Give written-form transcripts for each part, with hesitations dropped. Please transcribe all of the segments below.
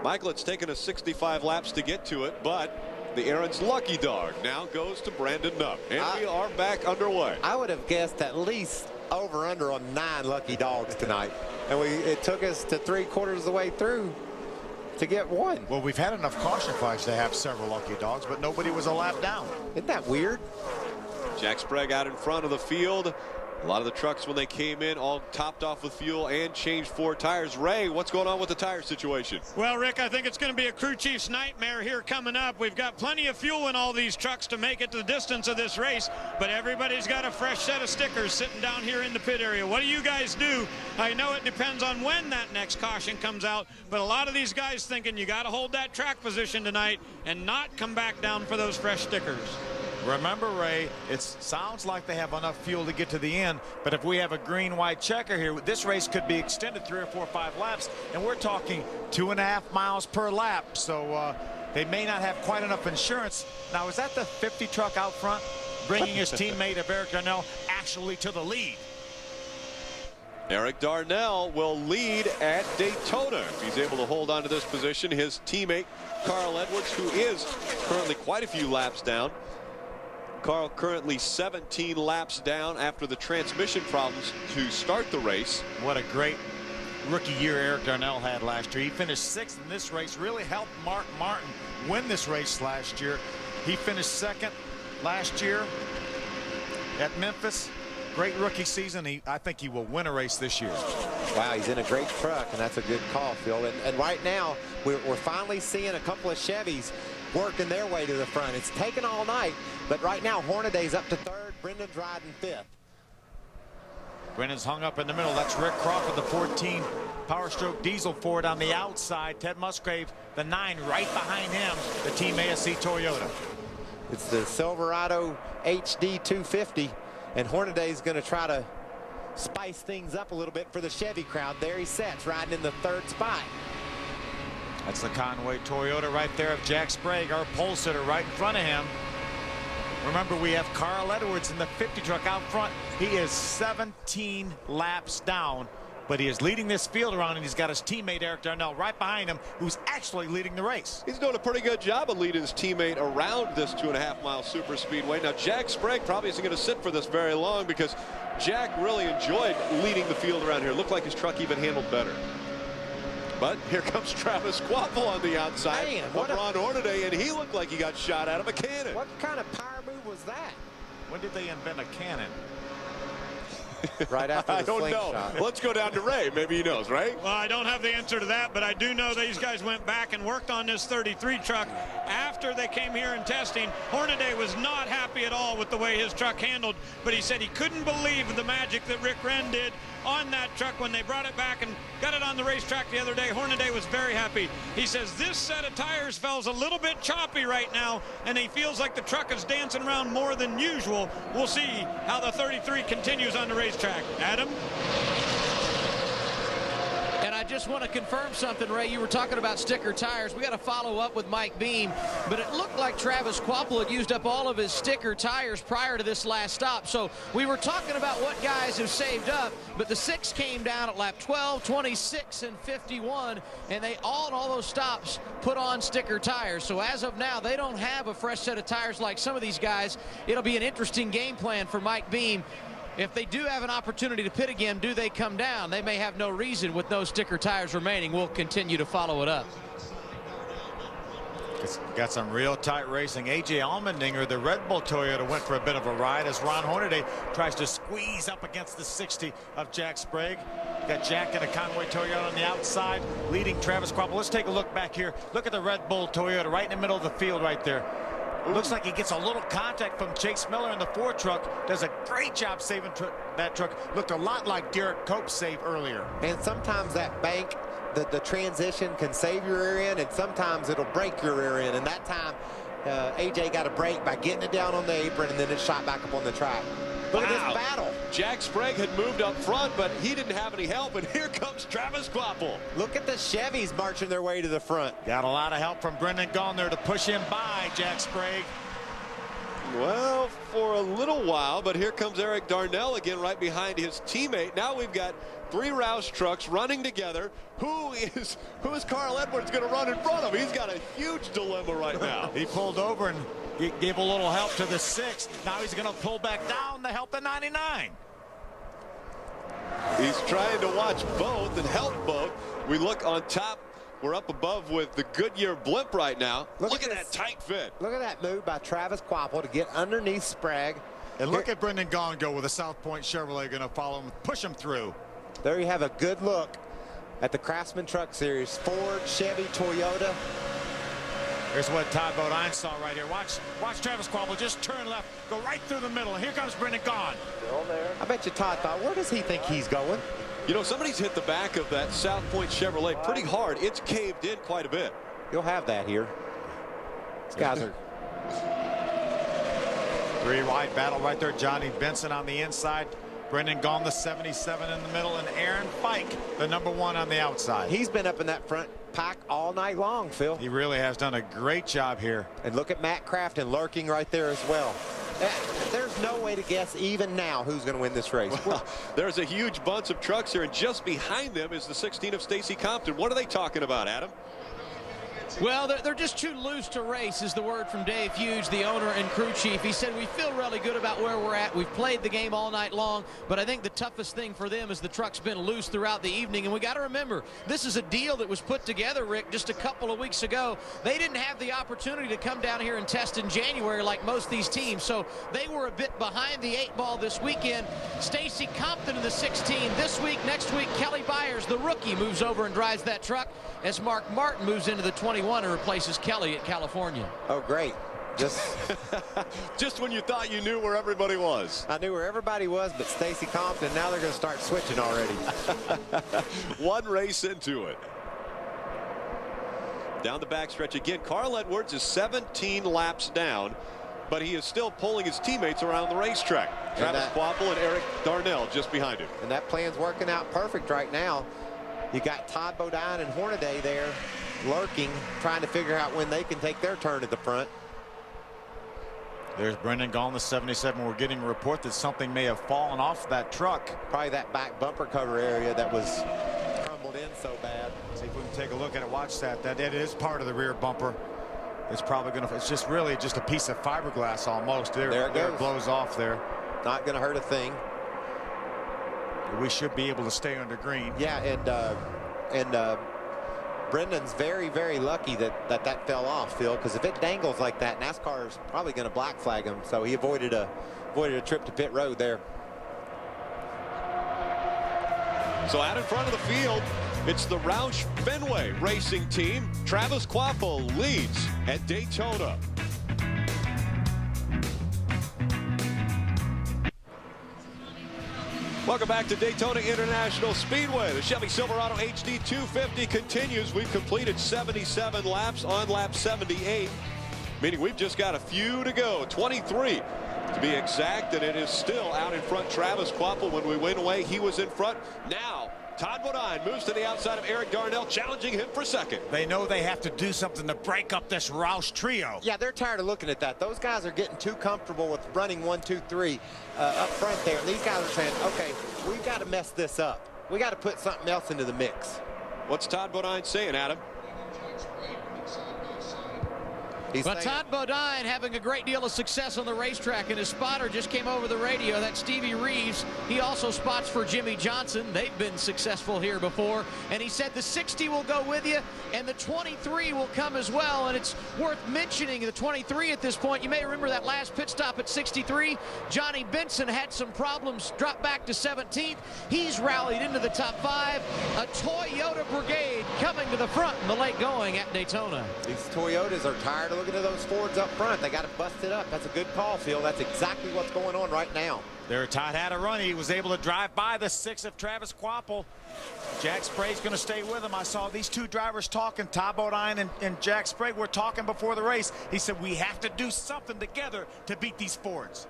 Michael, it's taken us 65 laps to get to it, but the Aaron's lucky dog now goes to Brandon Nupp. And we are back underway. I would have guessed at least over/under on 9 lucky dogs tonight. And it took us to 3/4 of the way through to get one. Well, we've had enough caution flags to have several lucky dogs, but nobody was a lap down. Isn't that weird? Jack Sprague out in front of the field. A lot of the trucks, when they came in, all topped off with fuel and changed 4 tires. Ray, what's going on with the tire situation? Well, Rick, I think it's going to be a crew chief's nightmare here coming up. We've got plenty of fuel in all these trucks to make it the distance of this race, but everybody's got a fresh set of stickers sitting down here in the pit area. What do you guys do? I know it depends on when that next caution comes out, but a lot of these guys thinking you got to hold that track position tonight and not come back down for those fresh stickers. Remember, Ray, it sounds like they have enough fuel to get to the end, but if we have a green-white checker here, this race could be extended 3 or 4 or 5 laps, and we're talking 2.5 miles per lap, so they may not have quite enough insurance. Now, is that the 50 truck out front bringing his teammate of Eric Darnell actually to the lead? Eric Darnell will lead at Daytona if he's able to hold on to this position. His teammate, Carl Edwards, who is currently quite a few laps down. Carl currently 17 laps down after the transmission problems to start the race. What a great rookie year Eric Darnell had last year. He finished 6th in this race, really helped Mark Martin win this race last year. He finished 2nd last year at Memphis. Great rookie season. I think he will win a race this year. Wow, he's in a great truck, and that's a good call, Phil. And right now, we're finally seeing a couple of Chevys working their way to the front. It's taken all night, but right now Hornaday's up to 3rd, Brendan's riding 5th. Brendan's hung up in the middle. That's Rick Crawford, the 14 Power Stroke diesel Ford on the outside. Ted Musgrave, the 9, right behind him, the Team ASC Toyota. It's the Silverado HD 250, and Hornaday's going to try to spice things up a little bit for the Chevy crowd. There he sits, riding in the 3rd spot. That's the Conway Toyota right there of Jack Sprague, our pole sitter, right in front of him. Remember, we have Carl Edwards in the 50 truck out front. He is 17 laps down, but he is leading this field around, and he's got his teammate Eric Darnell right behind him, who's actually leading the race. He's doing a pretty good job of leading his teammate around this 2.5 mile super speedway. Now, Jack Sprague probably isn't going to sit for this very long because Jack really enjoyed leading the field around here. Looked like his truck even handled better. But here comes Travis Quapple on the outside. Man, of Ron Hornaday, and he looked like he got shot out of a cannon. What kind of power move was that? When did they invent a cannon? Right after the I don't know. Let's go down to Ray. Maybe he knows, right? Well, I don't have the answer to that, but I do know these guys went back and worked on this 33 truck after they came here in testing. Hornaday was not happy at all with the way his truck handled, but he said he couldn't believe the magic that Rick Wren did on that truck when they brought it back and got it on the racetrack the other day. Hornaday was very happy. He says this set of tires feels a little bit choppy right now, and he feels like the truck is dancing around more than usual. We'll see how the 33 continues on the racetrack. Adam? And I just want to confirm something, Ray. You were talking about sticker tires. We got to follow up with Mike Beam, but it looked like Travis Quapple had used up all of his sticker tires prior to this last stop. So we were talking about what guys have saved up, but the 6 came down at lap 12, 26, and 51, and they all in all those stops put on sticker tires. So as of now, they don't have a fresh set of tires like some of these guys. It'll be an interesting game plan for Mike Beam. If they do have an opportunity to pit again, do they come down? They may have no reason with no sticker tires remaining. We'll continue to follow it up. It's got some real tight racing. A.J. Allmendinger, the Red Bull Toyota, went for a bit of a ride as Ron Hornaday tries to squeeze up against the 60 of Jack Sprague. Got Jack in a Conway Toyota on the outside, leading Travis Quapple. Let's take a look back here. Look at the Red Bull Toyota right in the middle of the field right there. Looks like he gets a little contact from Chase Miller in the Ford truck. Does a great job saving that truck. Looked a lot like Derek Cope's save earlier. And sometimes that bank, the transition can save your rear end, and sometimes it'll break your rear end. And that time, AJ got a break by getting it down on the apron, and then it shot back up on the track. Look at this battle. Jack Sprague had moved up front, but he didn't have any help, and here comes Travis Quapple. Look at the Chevys marching their way to the front. Got a lot of help from Brendan Gaughan there to push him by Jack Sprague. Well, for a little while, but here comes Eric Darnell again right behind his teammate. Now we've got 3 Roush trucks running together. Who is Carl Edwards going to run in front of? He's got a huge dilemma right now. He pulled over and he gave a little help to the 6. Now he's going to pull back down to help the 99. He's trying to watch both and help both. We look on top. We're up above with the Goodyear blimp right now. Look at that tight fit. Look at that move by Travis Quapple to get underneath Sprague. And look at Brendan Gaughan go with the South Point Chevrolet going to follow him, push him through. There you have a good look at the Craftsman Truck Series. Ford, Chevy, Toyota. Here's what Todd Bodine saw right here. Watch Travis Quapple just turn left, go right through the middle. And here comes Brendan Gaughan. Still there. I bet you Todd thought, where does he think he's going? You know, somebody's hit the back of that South Point Chevrolet pretty hard. It's caved in quite a bit. You'll have that here. These guys are 3 wide battle right there. Johnny Benson on the inside. Brendan Gaughan, the 77 in the middle, and Aaron Fike, the #1 on the outside. He's been up in that front pack all night long, Phil. He really has done a great job here. And look at Matt Crafton lurking right there as well. There's no way to guess even now who's going to win this race. Well, there's a huge bunch of trucks here, and just behind them is the 16 of Stacy Compton. What are they talking about, Adam? Well, they're just too loose to race is the word from Dave Hughes, the owner and crew chief. He said, we feel really good about where we're at. We've played the game all night long, but I think the toughest thing for them is the truck's been loose throughout the evening. And we got to remember, this is a deal that was put together, Rick, just a couple of weeks ago. They didn't have the opportunity to come down here and test in January like most of these teams, so they were a bit behind the 8 ball this weekend. Stacy Compton in the 16 this week. Next week, Kelly Byers, the rookie, moves over and drives that truck as Mark Martin moves into the 21 and replaces Kelly at California. Oh, great. Just when you thought you knew where everybody was. I knew where everybody was but Stacy Compton. Now they're going to start switching already. 1 race into it. Down the backstretch again. Carl Edwards is 17 laps down, but he is still pulling his teammates around the racetrack. Travis Quapple and Eric Darnell just behind him. And that plan's working out perfect right now. You got Todd Bodine and Hornaday there lurking, trying to figure out when they can take their turn at the front. There's Brendan Gaughan, the 77. We're getting a report that something may have fallen off that truck. Probably that back bumper cover area that was crumbled in so bad. See if we can take a look at it. Watch that. That it is part of the rear bumper. It's probably going to, it's just really just a piece of fiberglass almost. There it goes. It blows off there. Not going to hurt a thing. We should be able to stay under green. Yeah, and Brendan's very, very lucky that fell off, Phil, because if it dangles like that, NASCAR's probably going to black flag him. So he avoided a trip to pit road there. So out in front of the field, it's the Roush Fenway Racing Team. Travis Quapple leads at Daytona. Welcome back to Daytona International Speedway. The Chevy Silverado HD 250 continues. We've completed 77 laps on lap 78, meaning we've just got a few to go, 23 to be exact, and it is still out in front. Travis Quapple, when we went away, he was in front. Now Todd Bodine moves to the outside of Eric Darnell, challenging him for second. They know they have to do something to break up this Roush trio. Yeah, they're tired of looking at that. Those guys are getting too comfortable with running 1, 2, 3 up front there. And these guys are saying, okay, we've got to mess this up. We got to put something else into the mix. What's Todd Bodine saying, Adam? But Todd Bodine having a great deal of success on the racetrack, and his spotter just came over the radio. That's Stevie Reeves. He also spots for Jimmy Johnson. They've been successful here before. And he said the 60 will go with you, and the 23 will come as well. And it's worth mentioning the 23 at this point. You may remember that last pit stop at 63. Johnny Benson had some problems, dropped back to 17th. He's rallied into the top 5. A Toyota brigade coming to the front in the late going at Daytona. These Toyotas are tired of looking at those Fords up front. They got to bust it up. That's a good call, Phil. That's exactly what's going on right now. There, Todd had a run. He was able to drive by the 6 of Travis Quapple. Jack Sprague's going to stay with him. I saw these two drivers talking, Todd Bodine and Jack Sprague were talking before the race. He said, we have to do something together to beat these Fords.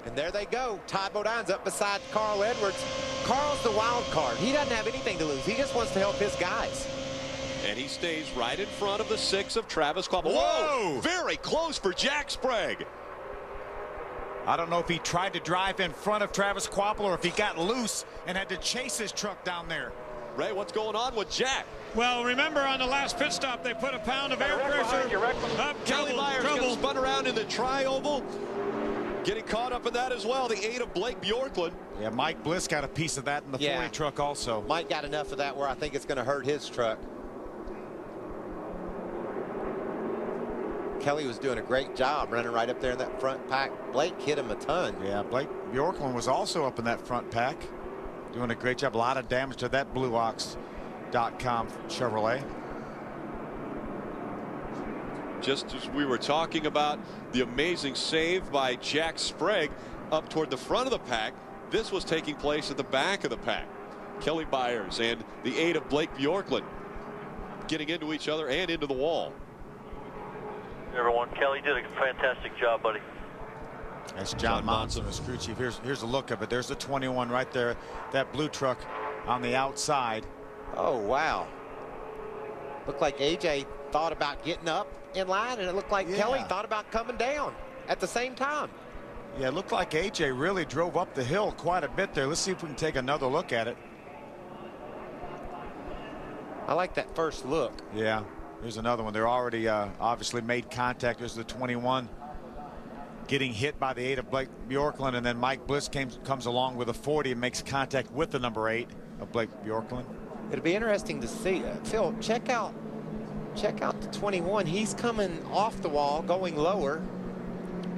And there they go. Todd Bodine's up beside Carl Edwards. Carl's the wild card. He doesn't have anything to lose. He just wants to help his guys. And he stays right in front of the 6 of Travis Quapple. Whoa! Very close for Jack Sprague. I don't know if he tried to drive in front of Travis Kvapil or if he got loose and had to chase his truck down there. Ray, what's going on with Jack? Well, remember on the last pit stop, they put a pound of air pressure up. Kelly Myers gets spun around in the tri-oval. Getting caught up in that as well. The 8 of Blake Bjorklund. Yeah, Mike Bliss got a piece of that in the 40 truck also. Mike got enough of that where I think it's going to hurt his truck. Kelly was doing a great job running right up there in that front pack. Blake hit him a ton. Yeah, Blake Bjorklund was also up in that front pack. Doing a great job. A lot of damage to that BlueOx.com Chevrolet. Just as we were talking about the amazing save by Jack Sprague up toward the front of the pack, this was taking place at the back of the pack. Kelly Byers and the 8 of Blake Bjorklund getting into each other and into the wall. Everyone, Kelly did a fantastic job, buddy. That's John Monson, his crew chief. Here's a look of it. There's the 21 right there. That blue truck on the outside. Oh, wow. Looked like AJ thought about getting up in line, and it looked like Kelly thought about coming down at the same time. Yeah, it looked like AJ really drove up the hill quite a bit there. Let's see if we can take another look at it. I like that first look. Yeah, here's another one. They're already obviously made contact. There's the 21 getting hit by the 8 of Blake Bjorklund, and then Mike Bliss comes along with a 40 and makes contact with the number 8 of Blake Bjorklund. It'll be interesting to see. Phil, check out the 21. He's coming off the wall, going lower,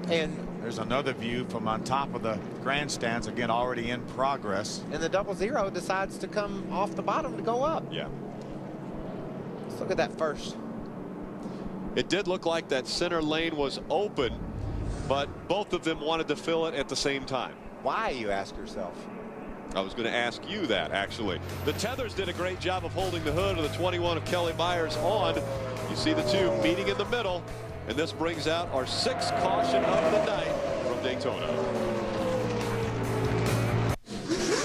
and there's another view from on top of the grandstands, again already in progress. And the 00 decides to come off the bottom to go up. Yeah. Let's look at that first. It did look like that center lane was open, but both of them wanted to fill it at the same time. Why, you ask yourself? I was going to ask you that, actually. The Tethers did a great job of holding the hood of the 21 of Kelly Myers on. You see the two meeting in the middle, and this brings out our 6th caution of the night from Daytona.